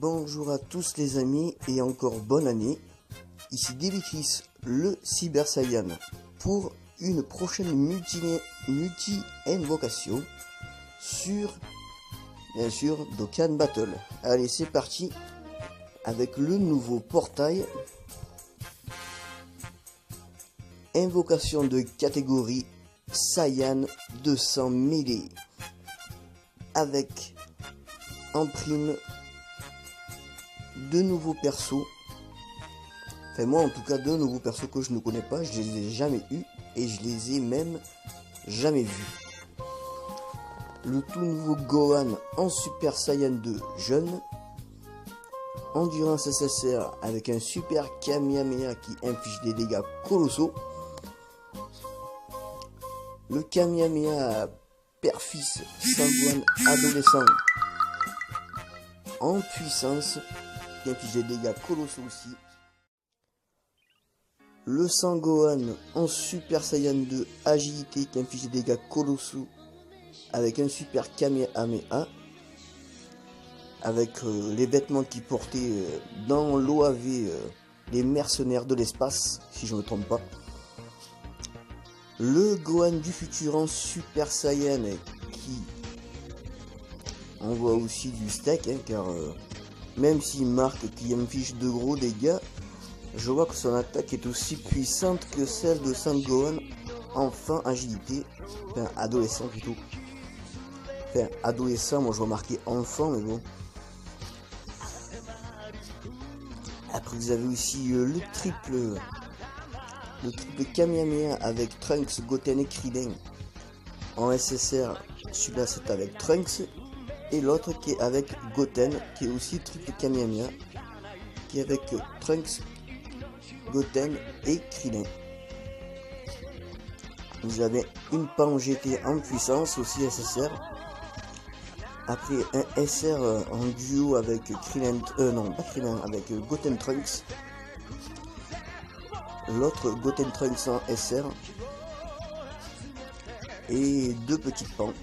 Bonjour à tous les amis et encore bonne année. Ici Devichris, le Cyber Saiyan, pour une prochaine multi-invocation sur, bien sûr, Dokkan Battle. Allez, c'est parti avec le nouveau portail. Invocation de catégorie Saiyan 200 mêlée. Avec en prime deux nouveaux persos. Enfin moi en tout cas deux nouveaux persos que je ne connais pas, je les ai jamais eus et je les ai même jamais vus. Le tout nouveau Gohan en Super Saiyan 2 jeune. Endurance SSR avec un super Kamehameha qui inflige des dégâts colossaux. Le Kamehameha père-fils Sangohan adolescent en puissance qui inflige des dégâts colossaux aussi. Le Sangohan en Super Saiyan 2 agilité qui inflige des dégâts colossaux avec un super Kamehameha. Avec les vêtements qu'il portait dans l'OAV, les mercenaires de l'espace, si je ne me trompe pas. Le Gohan du futur en Super Saiyan qui envoie aussi du steak, hein, car même s'il marque qu'il inflige de gros dégâts, je vois que son attaque est aussi puissante que celle de Sangohan enfant agilité, enfin adolescent plutôt. Enfin adolescent, moi je vois marqué enfant, mais bon. Après vous avez aussi le triple Kamehameha avec Trunks, Goten et Krillin en SSR. Celui-là c'est avec Trunks et l'autre qui est avec Goten qui est aussi triple Kamehameha qui est avec Trunks, Goten et Krillin. Vous avez une Pan GT en puissance aussi SSR. Après un SR en duo avec Krillin, non pas Krillin, avec Goten Trunks. L'autre Goten Trunks en SR. Et deux petites pans.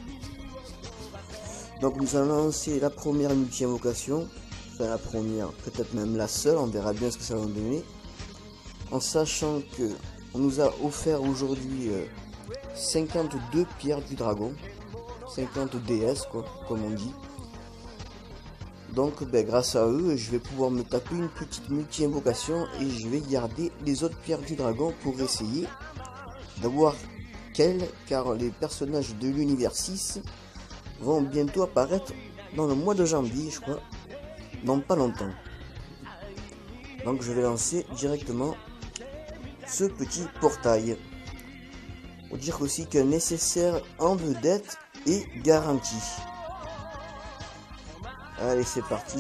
Donc nous allons lancer la première multi-invocation. Enfin la première, peut-être même la seule, on verra bien ce que ça va nous donner. En sachant que on nous a offert aujourd'hui 52 pierres du dragon. 50 DS quoi, comme on dit. Donc grâce à eux, je vais pouvoir me taper une petite multi-invocation et je vais garder les autres pierres du dragon pour essayer d'avoir qu'elles, car les personnages de l'univers 6 vont bientôt apparaître dans le mois de janvier, je crois, dans pas longtemps. Donc je vais lancer directement ce petit portail. Pour dire aussi qu'un nécessaire en vedette est garanti. Allez, c'est parti.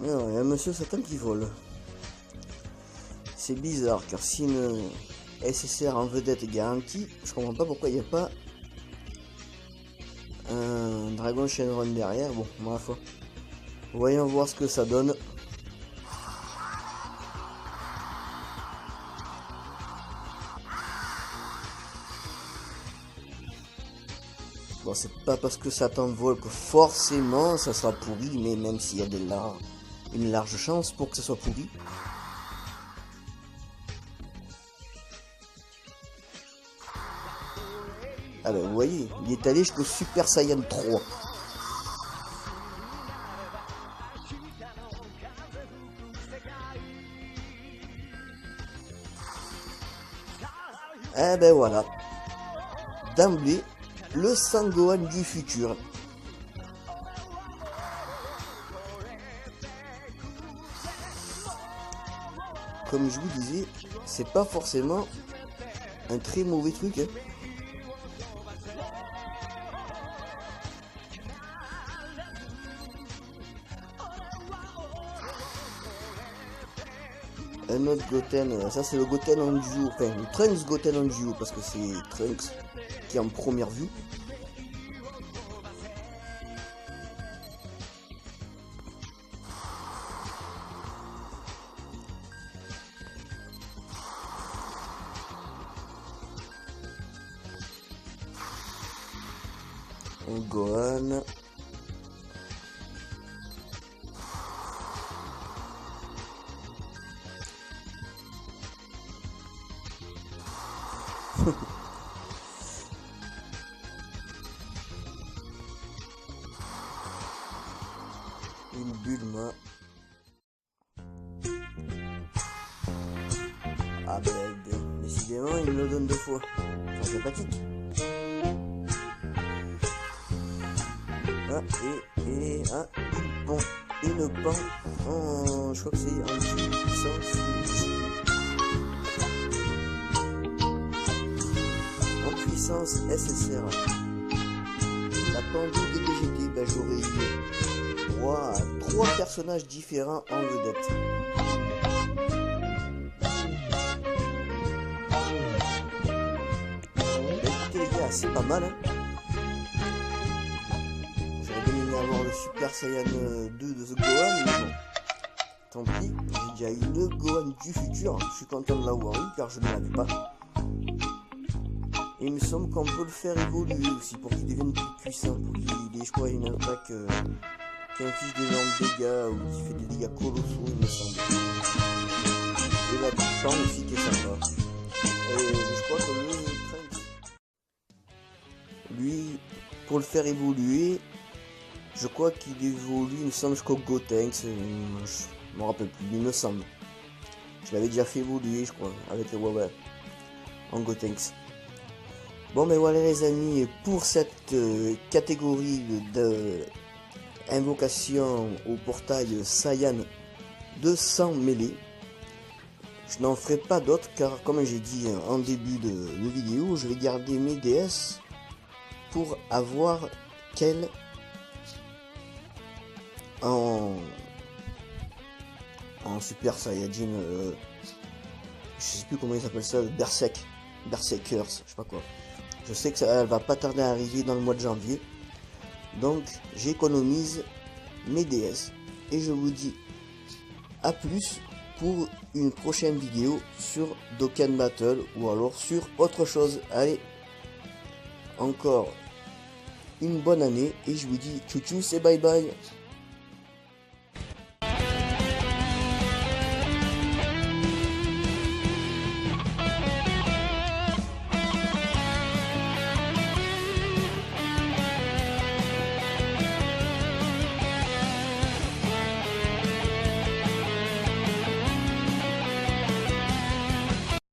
Alors, il y a un monsieur Satan qui vole. C'est bizarre car si une SSR en vedette est garantie, je comprends pas pourquoi il n'y a pas un Dragon Shenron derrière. Bon, ma foi. Voyons voir ce que ça donne. Bon, c'est pas parce que Satan vole que forcément ça sera pourri, mais même s'il y a une large chance pour que ce soit pourri. Ah ben vous voyez, il est allé jusqu'au Super Saiyan 3. Eh ben voilà. D'emblée, le Sangohan du futur. Comme je vous disais, c'est pas forcément un très mauvais truc, hein. Un autre Goten, ça c'est le Goten en duo, enfin le Trunks Goten en duo parce que c'est Trunks qui est en première vue. un Gohan. Une Bulma. Ah ben, décidément, il me le donne 2 fois. C'est sympathique. Ah, et une pan en, je crois que c'est en puissance. En puissance SSR. La pendule de DGT, ben j'aurais eu 3 personnages différents en vedette. Écoutez les gars, c'est pas mal, hein. J'aurais bien aimé avoir le Super Saiyan 2 de ce Gohan, mais bon. Tant pis, j'ai déjà eu le Gohan du futur. Je suis content de l'avoir eu car je ne l'avais pas. Et il me semble qu'on peut le faire évoluer aussi pour qu'il devienne plus puissant. Pour qu'il ait, je crois, une attaque qui inflige d'énormes dégâts ou qui fait des dégâts colossaux, il me semble. Et la pan aussi qui est sympa. Et je crois que le Trunks, lui, pour le faire évoluer, je crois qu'il évolue, il me semble, jusqu'au Gotenks. Je me rappelle plus, il me semble. Je l'avais déjà fait évoluer, je crois, avec les Huawei en Gotenks. Bon, mais voilà les amis, pour cette catégorie d'invocation au portail Saiyan 200 mêlée, je n'en ferai pas d'autres car, comme j'ai dit en début de vidéo, je vais garder mes DS pour avoir qu'elle en Super Saiyajin, je sais plus comment il s'appelle ça, Berserkers, je sais pas quoi. Je sais que ça elle va pas tarder à arriver dans le mois de janvier, donc j'économise mes DS et je vous dis à plus pour une prochaine vidéo sur Dokkan Battle ou alors sur autre chose. Allez, encore une bonne année et je vous dis tchou tchou, c'est bye bye.